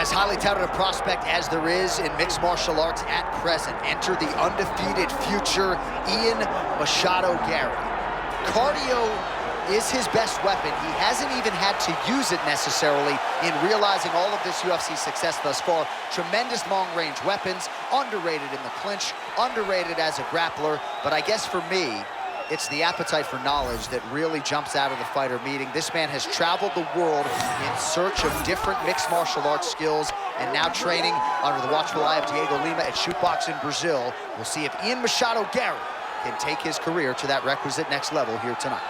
as highly touted a prospect as there is in mixed martial arts at present. Enter the undefeated future Machado Garry. Cardio is his best weapon. He hasn't even had to use it necessarily in realizing all of this UFC success thus far. Tremendous long-range weapons, underrated in the clinch, underrated as a grappler, but I guess for me, it's the appetite for knowledge that really jumps out of the fighter meeting. This man has traveled the world in search of different mixed martial arts skills and now training under the watchful eye of Diego Lima at Shootbox in Brazil. We'll see if Machado Garry can take his career to that requisite next level here tonight.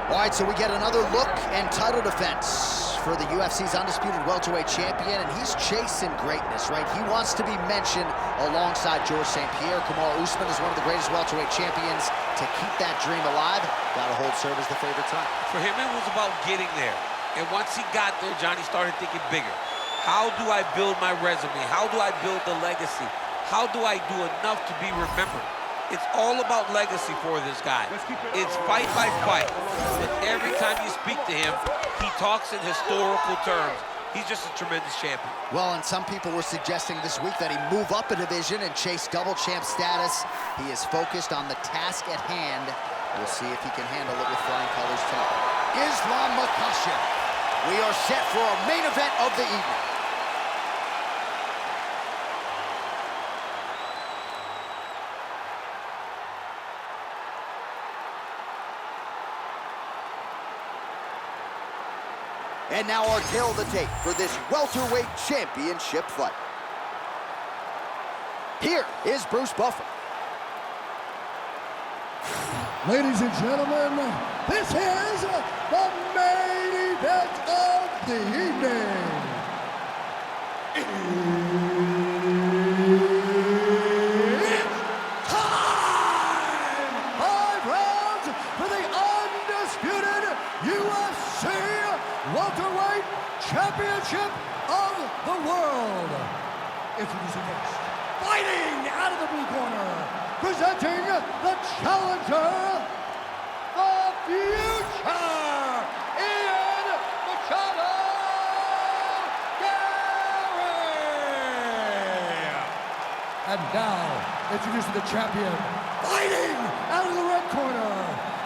All right, so we get another look and title defense for the UFC's undisputed welterweight champion, and he's chasing greatness, right? He wants to be mentioned alongside George St. Pierre. Kamaru Usman is one of the greatest welterweight champions. To keep that dream alive, gotta hold serve as the favorite tonight. For him, it was about getting there. And once he got there, Johnny started thinking bigger. How do I build my resume? How do I build the legacy? How do I do enough to be remembered? It's all about legacy for this guy. It's fight by fight. And every time you speak to him, he talks in historical terms. He's just a tremendous champion. Well, and some people were suggesting this week that he move up a division and chase double champ status. He is focused on the task at hand. We'll see if he can handle it with flying colors tonight. Islam Makhachev. We are set for our main event of the evening. And now our tale of the tape for this welterweight championship fight. Here is Bruce Buffer. Ladies and gentlemen, this is the main event of the evening. It's time! 5 rounds for the undisputed UFC welterweight championship of the world. Introducing first, fighting out of the blue corner, presenting the challenger, the future, Machado Garry. And now, introducing the champion, fighting out of the red corner,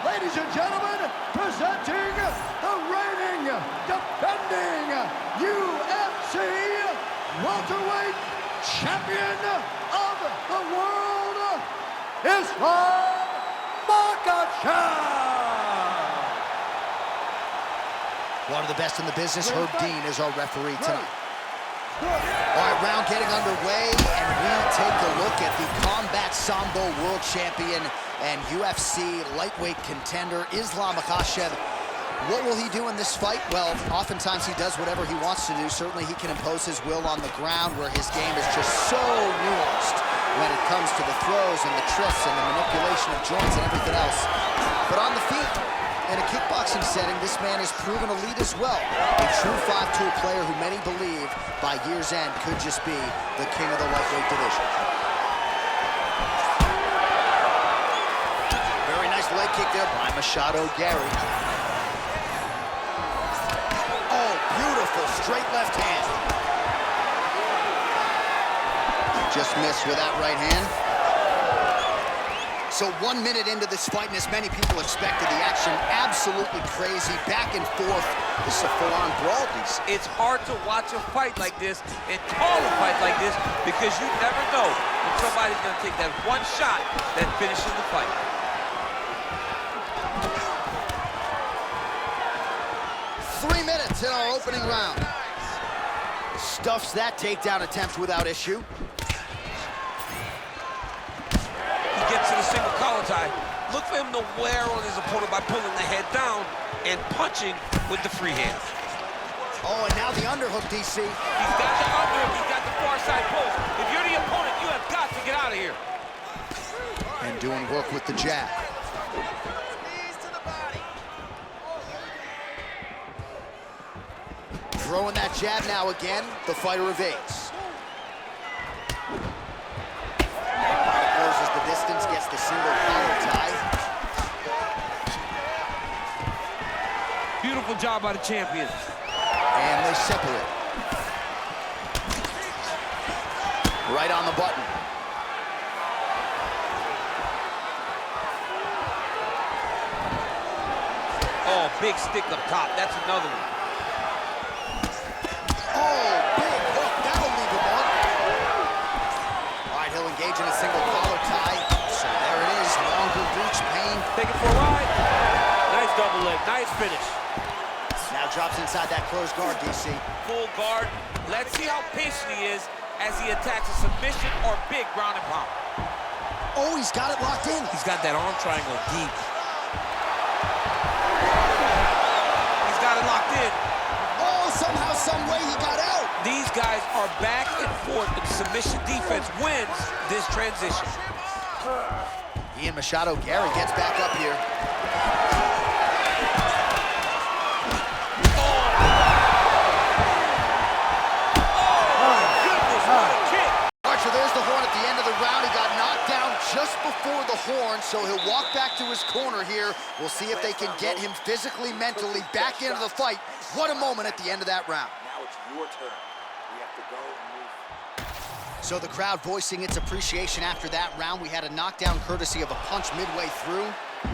ladies and gentlemen, presenting the reigning, defending UFC welterweight champion of the world, Islam Makhachev. One of the best in the business, Herb Dean, is our referee tonight. All right, round getting underway, and we take a look at the Combat Sambo world champion and UFC lightweight contender, Islam Makhachev. What will he do in this fight? Well, oftentimes he does whatever he wants to do. Certainly he can impose his will on the ground, where his game is just so nuanced when it comes to the throws and the twists and the manipulation of joints and everything else. But on the feet, in a kickboxing setting, this man has proven elite as well. A true 5-tool player who many believe by year's end could just be the king of the lightweight division. Very nice leg kick there by Machado Garry. Oh, beautiful straight left hand. Just missed with that right hand. So 1 minute into this fight, and as many people expected, the action absolutely crazy, back and forth. This is a full-on brawl. It's hard to watch a fight like this and call a fight like this because you never know when somebody's going to take that one shot that finishes the fight. Three minutes in our opening round. Stuffs that takedown attempt without issue. Gets to the single collar tie. Look for him to wear on his opponent by pulling the head down and punching with the free hand. Oh, and now the underhook, DC. He's got the underhook, he's got at the far side post. If you're the opponent, you have got to get out of here. And doing work with the jab. Throwing that jab now again. The fighter evades. Closes the distance, gets the single collar tie. Beautiful job by the champion. And they separate. Right on the button. Oh, big stick up top. That's another one. Oh, big hook. That'll leave him on. All right, he'll engage in a single collar tie. So there it is. Longer reach, pain. Take it for a ride. Nice double leg. Nice finish. Now drops inside that closed guard, DC. Full guard. Let's see how patient he is as he attacks a submission or big ground and pound. Oh, he's got it locked in. He's got that arm triangle deep. He's got it locked in. Oh, somehow, some way he got out. These guys are back and forth, and submission defense wins this transition. Machado Garry gets back up here. Just before the horn, so he'll walk back to his corner here. We'll see if they can get him physically, mentally back into the fight. What a moment at the end of that round. Now it's your turn. We have to go and move. So the crowd voicing its appreciation after that round. We had a knockdown courtesy of a punch midway through.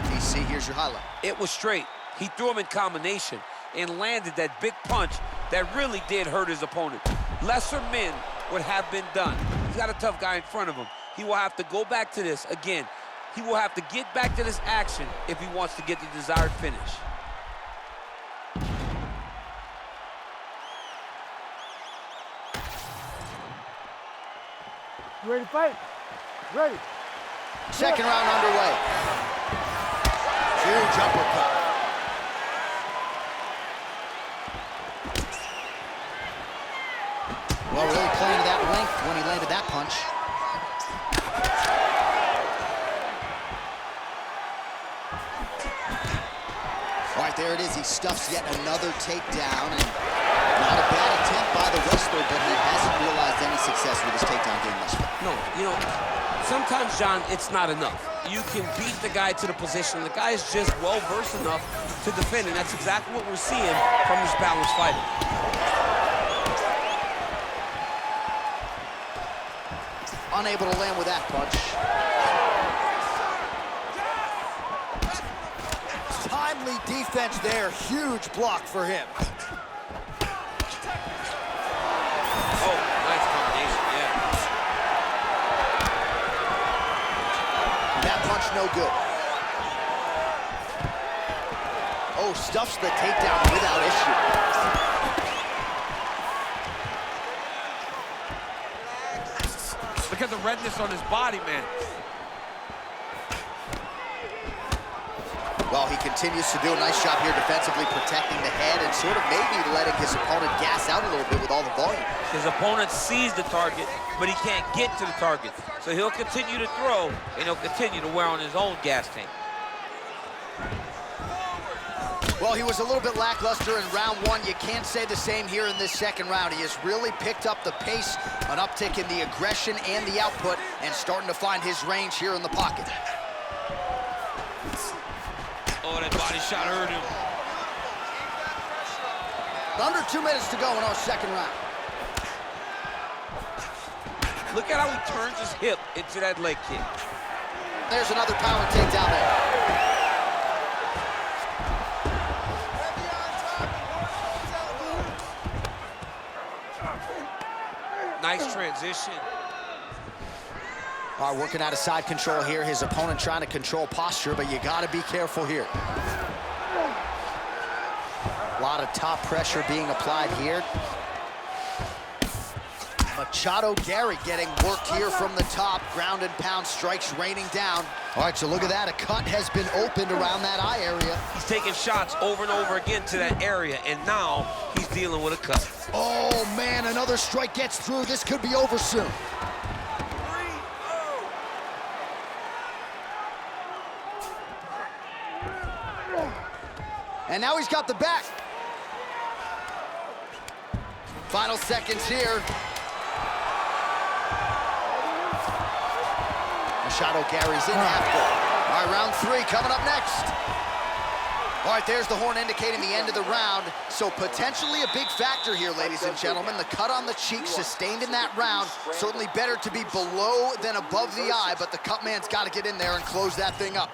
DC, here's your highlight. It was straight. He threw him in combination and landed that big punch that really did hurt his opponent. Lesser men would have been done. He's got a tough guy in front of him. He will have to go back to this. Again, he will have to get back to this action if he wants to get the desired finish. You ready to fight? Ready. Second round underway. Huge uppercut. Well, really playing to that length when he landed that punch. All right, there it is. He stuffs yet another takedown. And not a bad attempt by the wrestler, but he hasn't realized any success with his takedown game thus far. No, you know, sometimes, John, it's not enough. You can beat the guy to the position. The guy is just well-versed enough to defend, and that's exactly what we're seeing from this balanced fighter. Unable to land with that punch. Timely defense there. Huge block for him. Oh, nice combination, yeah. That punch no good. Oh, stuffs the takedown without issue. Look at the redness on his body, man. Well, he continues to do a nice job here defensively, protecting the head and sort of maybe letting his opponent gas out a little bit with all the volume. His opponent sees the target, but he can't get to the target. So he'll continue to throw, and he'll continue to wear on his own gas tank. Well, he was a little bit lackluster in round one. You can't say the same here in this second round. He has really picked up the pace, an uptick in the aggression and the output, and starting to find his range here in the pocket. Oh, that body shot hurt him. Under 2 minutes to go in our second round. Look at how he turns his hip into that leg kick. There's another power takedown there. Nice transition. All right, working out of side control here. His opponent trying to control posture, but you got to be careful here. A lot of top pressure being applied here. Machado Garry getting worked here from the top. Ground and pound strikes raining down. All right, so look at that. A cut has been opened around that eye area. He's taking shots over and over again to that area, and now he's dealing with a cut. Oh, man, another strike gets through. This could be over soon. And now he's got the back. Final seconds here. Machado, Garry's in half court. All right, round 3 coming up next. All right, there's the horn indicating the end of the round. So potentially a big factor here, ladies and gentlemen. The cut on the cheek sustained in that round. Certainly better to be below than above the eye, but the cut man's got to get in there and close that thing up.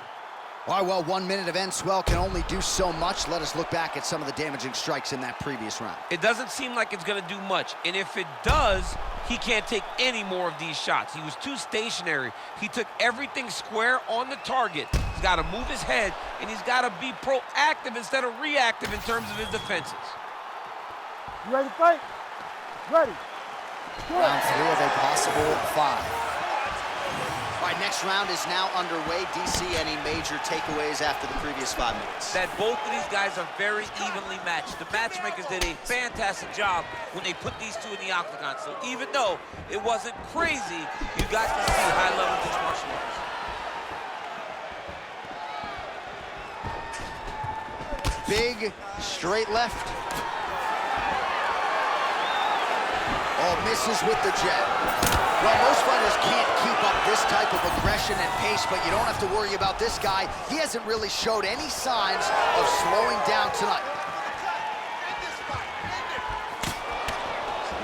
All right, well, 1 minute of end swell can only do so much. Let us look back at some of the damaging strikes in that previous round. It doesn't seem like it's going to do much, and if it does, he can't take any more of these shots. He was too stationary. He took everything square on the target. He's got to move his head, and he's got to be proactive instead of reactive in terms of his defenses. You ready to fight? Ready. Round 3 of a possible 5. All right, next round is now underway. DC, any major takeaways after the previous 5 minutes? That both of these guys are very evenly matched. The matchmakers did a fantastic job when they put these two in the octagon. So even though it wasn't crazy, you got to see high-level mixed martial arts. Big, straight left. Oh, misses with the jab. Well, most fighters can't keep up this type of aggression and pace, but you don't have to worry about this guy. He hasn't really showed any signs of slowing down tonight.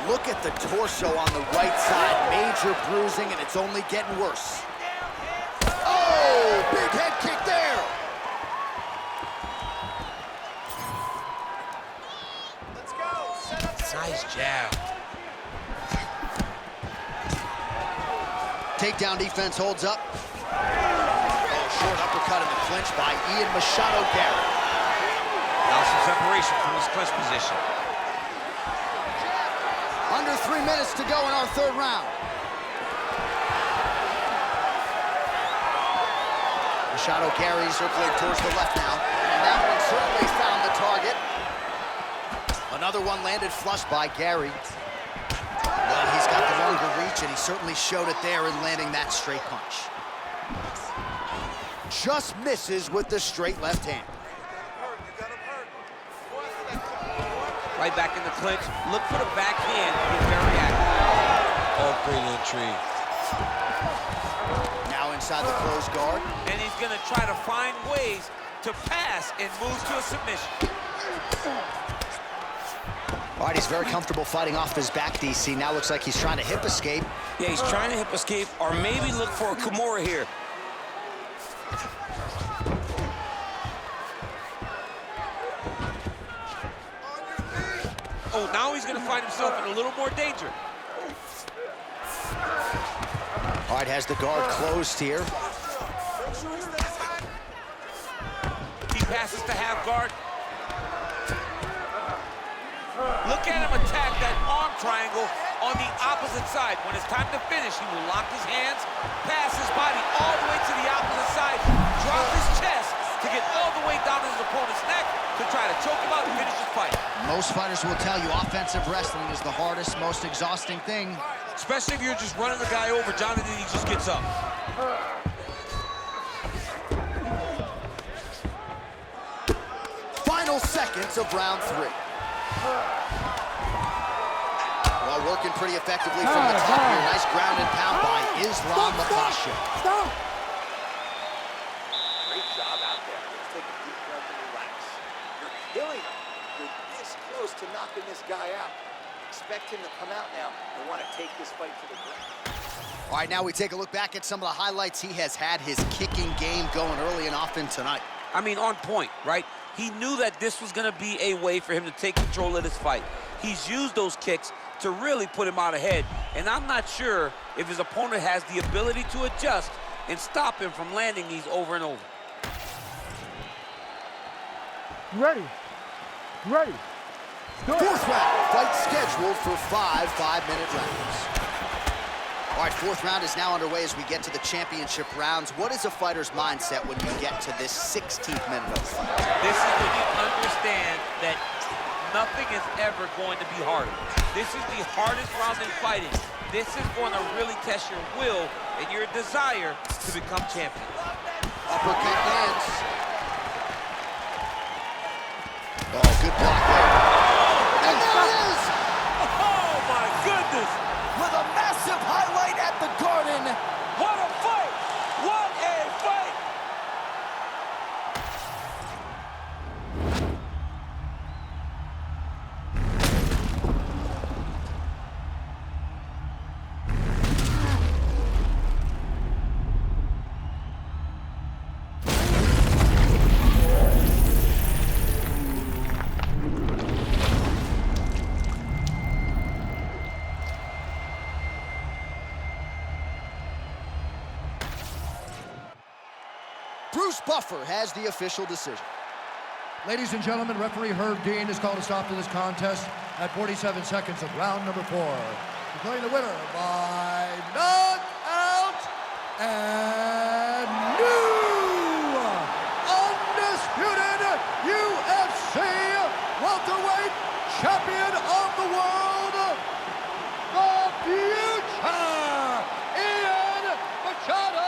Look at the torso on the right side. Major bruising, and it's only getting worse. Oh, big head kick there. Let's go. Nice jab. Takedown defense holds up. Oh, short uppercut in the clinch by Machado, Garry. Now some separation from his clinch position. Under 3 minutes to go in our 3rd round. Machado, Garry circling towards the left now. And that one certainly found the target. Another one landed flush by Garry. Well, he's got the longer reach, and he certainly showed it there in landing that straight punch. Just misses with the straight left hand. Right back in the clinch. Look for the backhand. Get very active. Oh, great entry. Now inside the closed guard. And he's going to try to find ways to pass and move to a submission. All right, he's very comfortable fighting off his back, DC. Now looks like he's trying to hip escape. Yeah, he's trying to hip escape, or maybe look for a Kimura here. Oh, now he's going to find himself in a little more danger. All right, has the guard closed here. He passes to half guard. Look at him attack that arm triangle on the opposite side. When it's time to finish, he will lock his hands, pass his body all the way to the opposite side, drop his chest to get all the way down to his opponent's neck to try to choke him out and finish his fight. Most fighters will tell you offensive wrestling is the hardest, most exhausting thing. Especially if you're just running the guy over, Jonathan, he just gets up. Final seconds of round 3. Well, working pretty effectively from the top here. Nice ground and pound by Makhachev. Stop! Great job out there. Let's take a deep breath and relax. You're killing him. You're this close to knocking this guy out. Expect him to come out now and want to take this fight to the ground. All right, now we take a look back at some of the highlights. He has had his kicking game going early and often tonight. I mean, on point, right? He knew that this was going to be a way for him to take control of this fight. He's used those kicks to really put him out ahead, and I'm not sure if his opponent has the ability to adjust and stop him from landing these over and over. Ready. Ready. Fourth round, fight scheduled for 5 5-minute rounds. All All right, fourth round is now underway as we get to the championship rounds. What is a fighter's mindset when you get to this 16th minute of the fight? This is when you understand that nothing is ever going to be harder. This is the hardest round in fighting. This is going to really test your will and your desire to become champion. Uppercut lands. Oh, good block there. And there it is! Oh, my goodness! With a massive highlight at the Garden. What a fight! What a fight! Bruce Buffer has the official decision. Ladies and gentlemen, referee Herb Dean has called a stop to this contest at 47 seconds of round number 4. Declaring the winner by knockout and new undisputed UFC welterweight champion of the world, the future, Machado.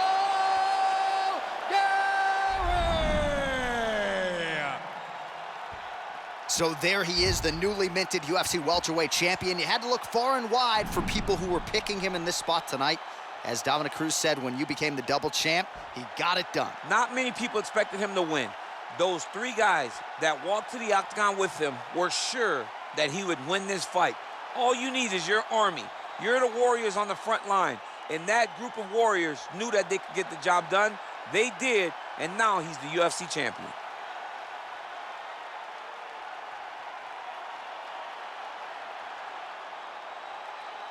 So there he is, the newly minted UFC welterweight champion. You had to look far and wide for people who were picking him in this spot tonight. As Dominic Cruz said, when you became the double champ, he got it done. Not many people expected him to win. Those 3 guys that walked to the octagon with him were sure that he would win this fight. All you need is your army. You're the warriors on the front line. And that group of warriors knew that they could get the job done. They did, and now he's the UFC champion.